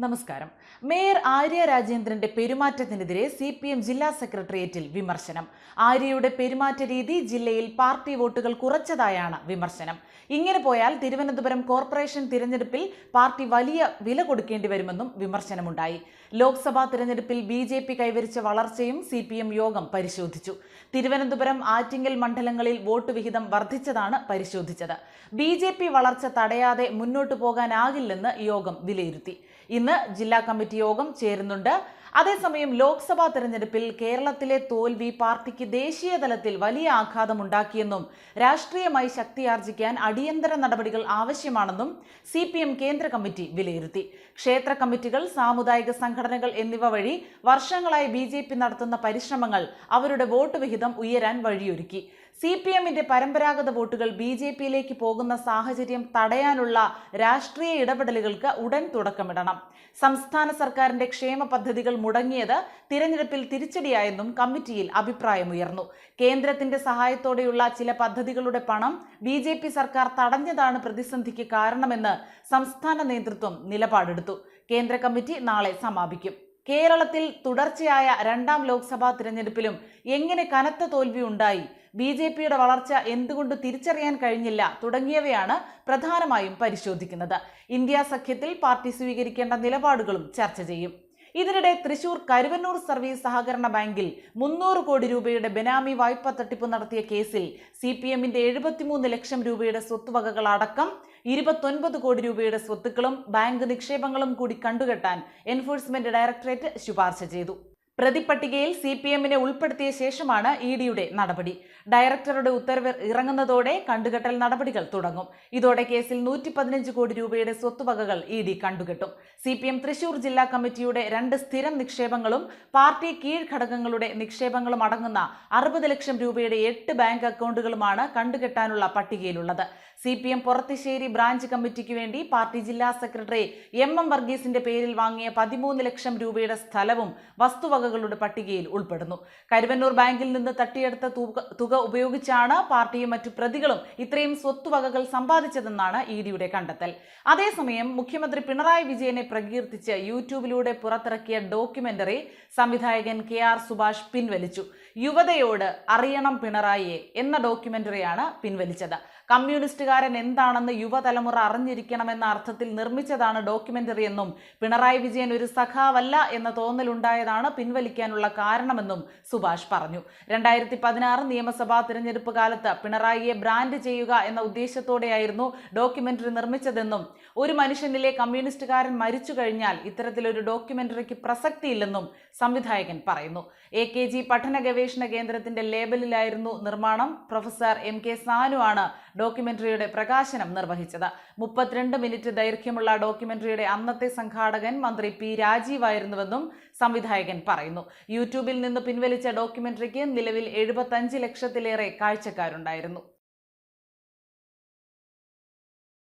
നമസ്കാരം. Mayor Arya രാജേന്ദ്രന്റെ പെരുമാറ്റത്തിനെതിരെ CPM ജില്ലാ സെക്രട്ടേറിയറ്റിൽ വിമർശനം. ആര്യയുടെ പെരുമാറ്റ രീതി ജില്ലയിൽ പാർട്ടി വോട്ടുകൾ കുറച്ചതായാണ് വിമർശനം. ഇങ്ങനെ പോയാൽ തിരുവനന്തപുരം കോർപ്പറേഷൻ തിരഞ്ഞെടുപ്പിൽ പാർട്ടി വലിയ വില കൊടുക്കേണ്ടി വരുമെന്നും വിമർശനമുണ്ടായി. ലോക്സഭാ തിരഞ്ഞെടുപ്പിൽ BJP കൈവരിച്ച വളർച്ചയും CPM യോഗം പരിശോധിച്ചു. തിരുവനന്തപുരം, ആറ്റിങ്ങൽ മണ്ഡലങ്ങളിൽ വോട്ട് വിഹിതം വർദ്ധിച്ചതാണ് പരിശോധിച്ചത്. BJP വളർച്ച തടയാതെ മുന്നോട്ടു പോകാനാകില്ലെന്ന് യോഗം വിലയിരുത്തി. ഇന്ന് ജില്ലാ കമ്മിറ്റി യോഗം ചേരുന്നുണ്ട്. അതേസമയം ലോക്സഭാ തെരഞ്ഞെടുപ്പിൽ കേരളത്തിലെ തോൽവി പാർട്ടിക്ക് ദേശീയ തലത്തിൽ വലിയ ആഘാതമുണ്ടാക്കിയെന്നും രാഷ്ട്രീയമായി ശക്തിയാർജിക്കാൻ അടിയന്തര നടപടികൾ ആവശ്യമാണെന്നും CPM കേന്ദ്ര കമ്മിറ്റി വിലയിരുത്തി. ക്ഷേത്ര കമ്മിറ്റികൾ, സാമുദായിക സംഘടനകൾ എന്നിവ വഴി വർഷങ്ങളായി BJP നടത്തുന്ന പരിശ്രമങ്ങൾ അവരുടെ വോട്ട് വിഹിതം ഉയരാൻ വഴിയൊരുക്കി. CPMന്റെ പരമ്പരാഗത വോട്ടുകൾ BJPയിലേക്ക് പോകുന്ന സാഹചര്യം തടയാനുള്ള രാഷ്ട്രീയ ഇടപെടലുകൾക്ക് ഉടൻ തുടക്കമിടണം. സംസ്ഥാന സർക്കാരിന്റെ ക്ഷേമ പദ്ധതികൾ മുടങ്ങിയത് തിരഞ്ഞെടുപ്പിൽ തിരിച്ചടിയായെന്നും കമ്മിറ്റിയിൽ അഭിപ്രായമുയർന്നു. കേന്ദ്രത്തിന്റെ സഹായത്തോടെയുള്ള ചില പദ്ധതികളുടെ പണം BJP സർക്കാർ തടഞ്ഞതാണ് പ്രതിസന്ധിക്ക് കാരണമെന്ന് സംസ്ഥാന നേതൃത്വം നിലപാടെടുത്തു. കേന്ദ്ര കമ്മിറ്റി നാളെ സമാപിക്കും. കേരളത്തിൽ തുടർച്ചയായ രണ്ടാം ലോക്സഭാ തിരഞ്ഞെടുപ്പിലും എങ്ങനെ കനത്ത തോൽവി ഉണ്ടായി, BJPയുടെ വളർച്ച എന്തുകൊണ്ട് തിരിച്ചറിയാൻ കഴിഞ്ഞില്ല തുടങ്ങിയവയാണ് പ്രധാനമായും പരിശോധിക്കുന്നത്. ഇന്ത്യ സഖ്യത്തിൽ പാർട്ടി സ്വീകരിക്കേണ്ട നിലപാടുകളും ചർച്ച ചെയ്യും. ഇതിനിടെ തൃശൂർ കരുവന്നൂർ സർവീസ് സഹകരണ ബാങ്കിൽ 300 കോടി രൂപയുടെ ബെനാമി വായ്പ തട്ടിപ്പ് നടത്തിയ കേസിൽ CPMന്റെ 73 ലക്ഷം രൂപയുടെ സ്വത്തുവകകൾ അടക്കം 29 കോടി രൂപയുടെ സ്വത്തുക്കളും ബാങ്ക് നിക്ഷേപങ്ങളും കൂടി കണ്ടുകെട്ടാൻ എൻഫോഴ്സ്മെന്റ് ഡയറക്ടറേറ്റ് ശുപാർശ ചെയ്തു. പ്രതിപട്ടികയിൽ CPMനെ ഉൾപ്പെടുത്തിയ ശേഷമാണ് EDയുടെ നടപടി. ഡയറക്ടറുടെ ഉത്തരവ് ഇറങ്ങുന്നതോടെ കണ്ടുകെട്ടൽ നടപടികൾ തുടങ്ങും. ഇതോടെ കേസിൽ 115 കോടി രൂപയുടെ സ്വത്തുവകകൾ ED കണ്ടുകെട്ടും. CPM തൃശൂർ ജില്ലാ കമ്മിറ്റിയുടെ 2 സ്ഥിരം നിക്ഷേപങ്ങളും പാർട്ടി കീഴ്ഘടകങ്ങളുടെ നിക്ഷേപങ്ങളും അടങ്ങുന്ന 60 ലക്ഷം രൂപയുടെ 8 ബാങ്ക് അക്കൗണ്ടുകളുമാണ് കണ്ടുകെട്ടാനുള്ള പട്ടികയിലുള്ളത്. CPM പൊറത്തിശ്ശേരി ബ്രാഞ്ച് കമ്മിറ്റിക്ക് വേണ്ടി പാർട്ടി ജില്ലാ സെക്രട്ടറി MM വർഗീസിന്റെ പേരിൽ വാങ്ങിയ 13 ലക്ഷം രൂപയുടെ സ്ഥലവും വസ്തുവകകളുടെ പട്ടികയിൽ ഉൾപ്പെടുന്നു. കരുവന്നൂർ ബാങ്കിൽ നിന്ന് തട്ടിയെടുത്ത തുക ഉപയോഗിച്ചാണ് പാർട്ടിയും മറ്റു പ്രതികളും ഇത്രയും സ്വത്തുവകകൾ സമ്പാദിച്ചതെന്നാണ് EDയുടെ കണ്ടെത്തൽ. അതേസമയം മുഖ്യമന്ത്രി പിണറായി വിജയനെ പ്രകീർത്തിച്ച് യൂട്യൂബിലൂടെ പുറത്തിറക്കിയ ഡോക്യുമെന്ററി സംവിധായകൻ KR സുഭാഷ് പിൻവലിച്ചു. യുവതയോട് അറിയണം പിണറായിയെ എന്ന ഡോക്യുമെന്ററിയാണ് പിൻവലിച്ചത്. കമ്മ്യൂണിസ്റ്റുകാരൻ എന്താണെന്ന് യുവതലമുറ അറിഞ്ഞിരിക്കണമെന്ന അർത്ഥത്തിൽ നിർമ്മിച്ചതാണ് ഡോക്യുമെന്ററി എന്നും പിണറായി വിജയൻ ഒരു സഖാവല്ല എന്ന തോന്നലുണ്ടായതാണ് പിൻവലിക്കാനുള്ള കാരണമെന്നും സുഭാഷ് പറഞ്ഞു. 2016 നിയമസഭാ തിരഞ്ഞെടുപ്പ് കാലത്ത് പിണറായിയെ ബ്രാൻഡ് ചെയ്യുക എന്ന ഉദ്ദേശത്തോടെയായിരുന്നു ഡോക്യുമെന്ററി നിർമ്മിച്ചതെന്നും ഒരു മനുഷ്യനിലെ കമ്മ്യൂണിസ്റ്റുകാരൻ മരിച്ചു കഴിഞ്ഞാൽ ഇത്തരത്തിലൊരു ഡോക്യുമെന്ററിക്ക് പ്രസക്തിയില്ലെന്നും സംവിധായകൻ പറയുന്നു. AKG പഠന ഗവേഷണ കേന്ദ്രത്തിന്റെ ലേബലിലായിരുന്നു നിർമ്മാണം. പ്രൊഫസർ MK സാനു ആണ് ഡോക്യുമെന്ററിയുടെ പ്രകാശനം നിർവഹിച്ചത്. 32 മിനിറ്റ് ദൈർഘ്യമുള്ള ഡോക്യുമെന്ററിയുടെ അന്നത്തെ സംഘാടകൻ മന്ത്രി P രാജീവ് ആയിരുന്നുവെന്നും സംവിധായകൻ പറയുന്നു. യൂട്യൂബിൽ നിന്ന് പിൻവലിച്ച ഡോക്യുമെന്ററിക്ക് നിലവിൽ 75 ലക്ഷത്തിലേറെ കാഴ്ചക്കാരുണ്ടായിരുന്നു.